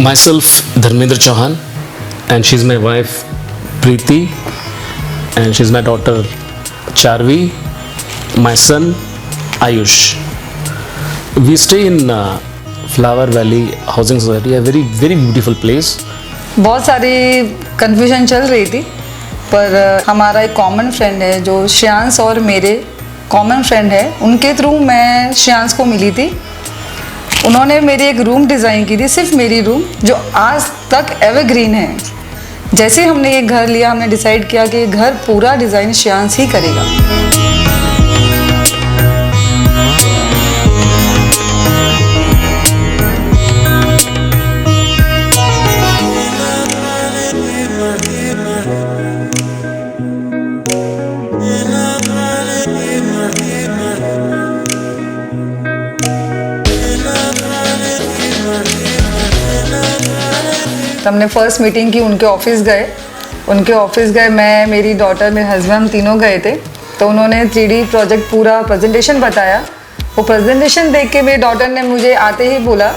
Myself, Dharmendra Chauhan, and she's my wife, Preeti, and she's my daughter, Charvi, my son, Ayush. We stay in Flower Valley Housing Society, a very, very beautiful place. बहुत सारी confusion चल रही थी, पर हमारा एक common friend है जो श्रेयांश और मेरे कॉमन फ्रेंड है, उनके थ्रू मैं श्रेयांश को मिली थी। उन्होंने मेरी एक रूम डिज़ाइन की थी, सिर्फ मेरी रूम, जो आज तक एवरग्रीन है। जैसे हमने ये घर लिया, हमने डिसाइड किया कि ये घर पूरा डिज़ाइन श्रेयांश ही करेगा। तो हमने फर्स्ट मीटिंग की, उनके ऑफिस गए, मैं, मेरी डॉटर, मेरे हस्बैंड, हम तीनों गए थे। तो उन्होंने 3D प्रोजेक्ट पूरा प्रेजेंटेशन बताया। वो प्रेजेंटेशन देख के मेरी डॉटर ने मुझे आते ही बोला,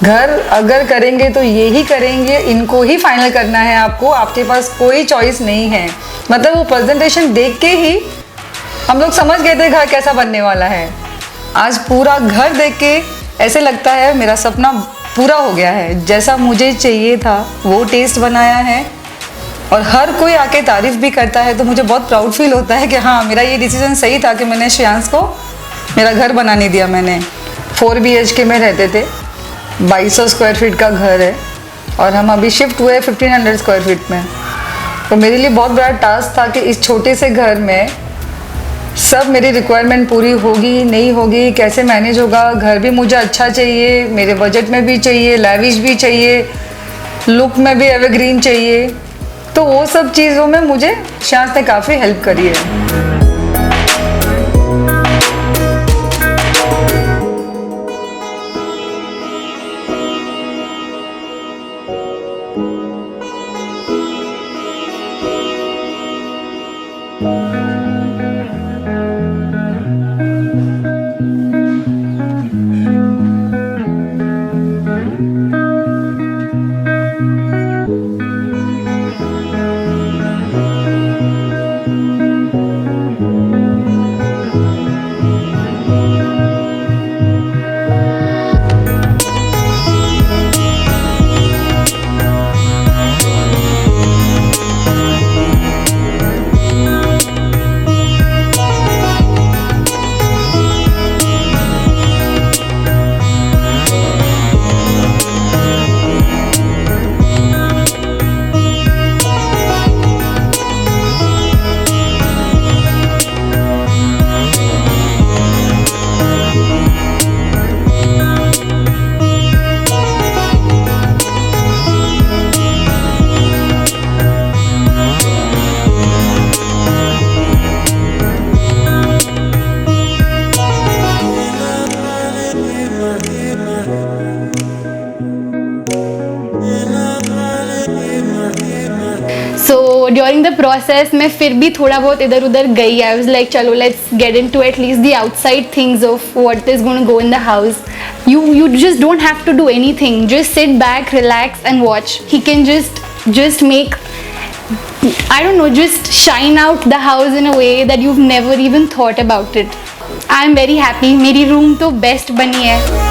घर अगर करेंगे तो ये ही करेंगे, इनको ही फाइनल करना है आपको, आपके पास कोई चॉइस नहीं है। मतलब वो प्रेजेंटेशन देख के ही हम लोग समझ गए थे घर कैसा बनने वाला है। आज पूरा घर देख के ऐसे लगता है मेरा सपना पूरा हो गया है, जैसा मुझे चाहिए था वो टेस्ट बनाया है। और हर कोई आके तारीफ़ भी करता है, तो मुझे बहुत प्राउड फील होता है कि हाँ, मेरा ये डिसीजन सही था कि मैंने श्रेयांश को मेरा घर बनाने दिया। मैंने 4 BHK में रहते थे, 2200 स्क्वायर फीट का घर है, और हम अभी शिफ्ट हुए 1500 स्क्वायर फीट में। तो मेरे लिए बहुत बड़ा टास्क था कि इस छोटे से घर में सब मेरी रिक्वायरमेंट पूरी होगी नहीं होगी, कैसे मैनेज होगा। घर भी मुझे अच्छा चाहिए, मेरे बजट में भी चाहिए, लैविश भी चाहिए, लुक में भी एवरग्रीन चाहिए। तो वो सब चीज़ों में मुझे श्रेयांश ने काफ़ी हेल्प करी है। ड्यूरिंग द प्रोसेस मैं फिर भी थोड़ा बहुत इधर उधर गई। आई वाज लाइक चलो let's get into at least the outside things of what is going to go in the house. You just don't have to do anything, just sit back, relax and watch. He can just make, I don't know, just shine out the house in a way that you've never even thought about it. I am very happy. मेरी room तो best बनी है।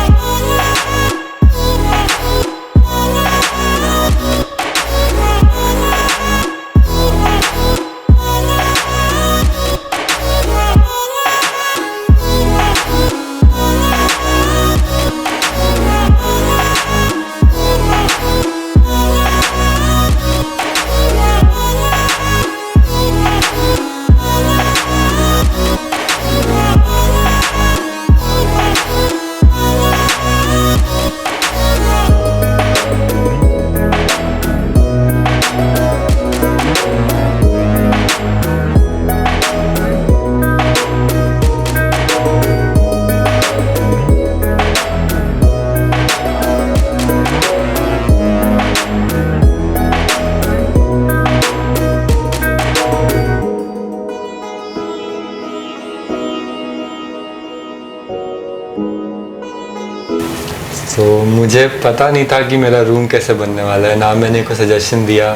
तो मुझे पता नहीं था कि मेरा रूम कैसे बनने वाला है, ना मैंने कोई सजेशन दिया,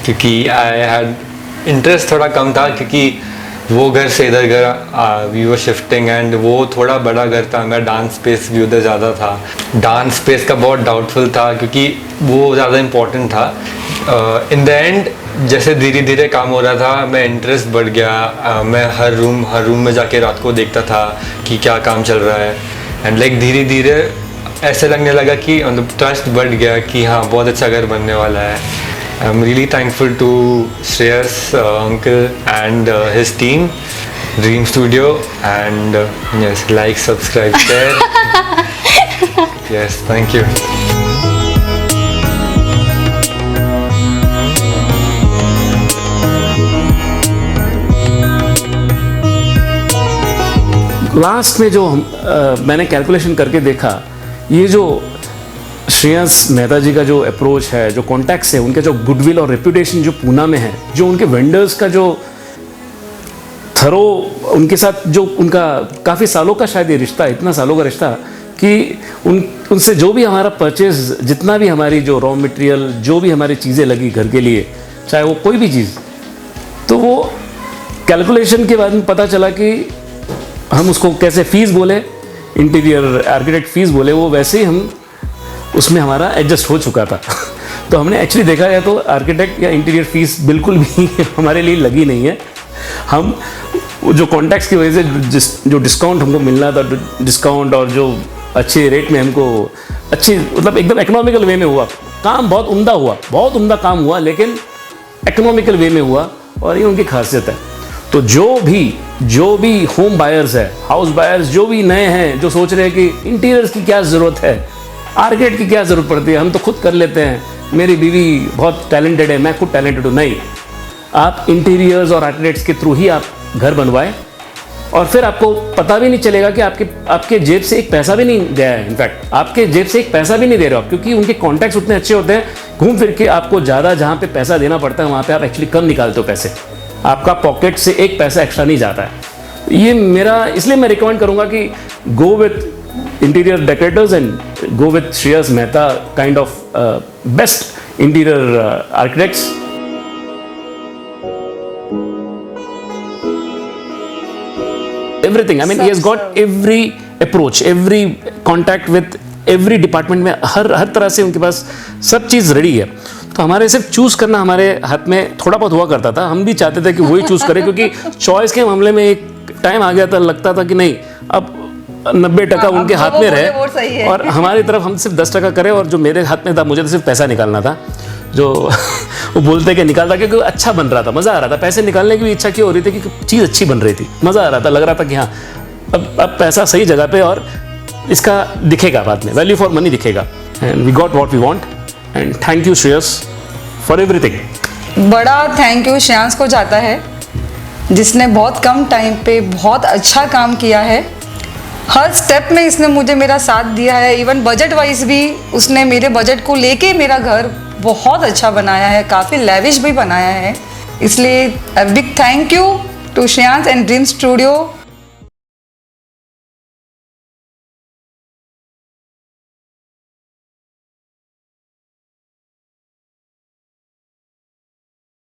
क्योंकि आई हैड इंटरेस्ट थोड़ा कम था, क्योंकि वो घर से इधर घर वी वर शिफ्टिंग एंड वो थोड़ा बड़ा घर था, मेरा डांस स्पेस भी उधर ज़्यादा था। डांस स्पेस का बहुत डाउटफुल था, क्योंकि वो ज़्यादा इम्पोर्टेंट था। इन द एंड जैसे धीरे धीरे काम हो रहा था, मैं इंटरेस्ट बढ़ गया। मैं हर रूम में जाके रात को देखता था कि क्या काम चल रहा है, एंड लाइक धीरे धीरे ऐसे लगने लगा कि मतलब ट्रस्ट बढ़ गया कि हाँ बहुत अच्छा घर बनने वाला है। I am really thankful to Shreyas uncle and his team, dream studio, and yes, like, subscribe, share. Yes, thank you. Last में जो मैंने कैलकुलेशन करके देखा, ये जो श्रेयस मेहता जी का जो अप्रोच है, जो कॉन्टैक्ट्स है, उनके जो गुडविल और रेपुटेशन जो पूना में है, जो उनके वेंडर्स का जो थरो उनके साथ जो उनका काफ़ी सालों का शायद ये रिश्ता, इतना सालों का रिश्ता कि उनसे जो भी हमारा परचेज, जितना भी हमारी जो रॉ मटेरियल, जो भी हमारी चीज़ें लगी घर के लिए, चाहे वो कोई भी चीज़, तो वो कैलकुलेशन के बाद में पता चला कि हम उसको कैसे फीस बोले, इंटीरियर आर्किटेक्ट फीस बोले, वो वैसे ही हम उसमें हमारा एडजस्ट हो चुका था। तो हमने एक्चुअली देखा है तो आर्किटेक्ट या इंटीरियर फीस बिल्कुल भी हमारे लिए लगी नहीं है। हम जो कॉन्टैक्ट्स की वजह से जो डिस्काउंट हमको मिलना था, डिस्काउंट और जो अच्छे रेट में हमको अच्छी, मतलब एकदम इकोनॉमिकल वे में हुआ काम, बहुत उम्दा हुआ, बहुत उम्दा काम हुआ, लेकिन इकोनॉमिकल वे में हुआ, और ये उनकी खासियत है। तो जो भी होम बायर्स है, हाउस बायर्स जो भी नए हैं, जो सोच रहे हैं कि इंटीरियर्स की क्या ज़रूरत है, आर्किटेक्ट की क्या ज़रूरत पड़ती है, हम तो खुद कर लेते हैं, मेरी बीवी बहुत टैलेंटेड है, मैं खुद टैलेंटेड हूँ, नहीं, आप इंटीरियर्स और आर्किटेक्ट्स के थ्रू ही आप घर बनवाएं, और फिर आपको पता भी नहीं चलेगा कि आपके जेब से एक पैसा भी नहीं गया है। इनफैक्ट आपके जेब से एक पैसा भी नहीं दे रहे हो आप, क्योंकि उनके कॉन्टैक्ट्स उतने अच्छे होते हैं, घूम फिर के आपको ज़्यादा जहाँ पे पैसा देना पड़ता है वहाँ पे आप एक्चुअली कम निकालते हो पैसे, आपका पॉकेट से एक पैसा एक्स्ट्रा नहीं जाता है। ये मेरा, इसलिए मैं रिकमेंड करूँगा कि go with interior decorators and go with Shreyas Mehta kind of best interior architects. Everything. I mean, he has got every approach, every contact with every department में हर तरह से उनके पास सब चीज़ रेडी है। तो हमारे सिर्फ चूज़ करना हमारे हाथ में थोड़ा बहुत हुआ करता था, हम भी चाहते थे कि वही चूज़ करें, क्योंकि चॉइस के मामले में एक टाइम आ गया था, लगता था कि नहीं, अब 90% उनके हाथ में रहे और हमारी तरफ हम सिर्फ 10% करें, और जो मेरे हाथ में था मुझे तो सिर्फ पैसा निकालना था, जो वो बोलते कि निकालता, क्योंकि अच्छा बन रहा था, मज़ा आ रहा था। पैसे निकालने की भी इच्छा क्यों हो रही थी, कि चीज़ अच्छी बन रही थी, मज़ा आ रहा था, लग रहा था कि हाँ अब पैसा सही जगह पे, और इसका दिखेगा बाद में, वैल्यू फॉर मनी दिखेगा। And we got what we want, and thank you Shreyas for everything. बड़ा थैंक यू श्रेयांस को जाता है, जिसने बहुत कम टाइम पे बहुत अच्छा काम किया है। हर स्टेप में इसने मुझे मेरा साथ दिया है, इवन बजट वाइज भी उसने मेरे बजट को लेके मेरा घर बहुत अच्छा बनाया है, काफ़ी लेविश भी बनाया है। इसलिए big thank you to Shreyans and dream studio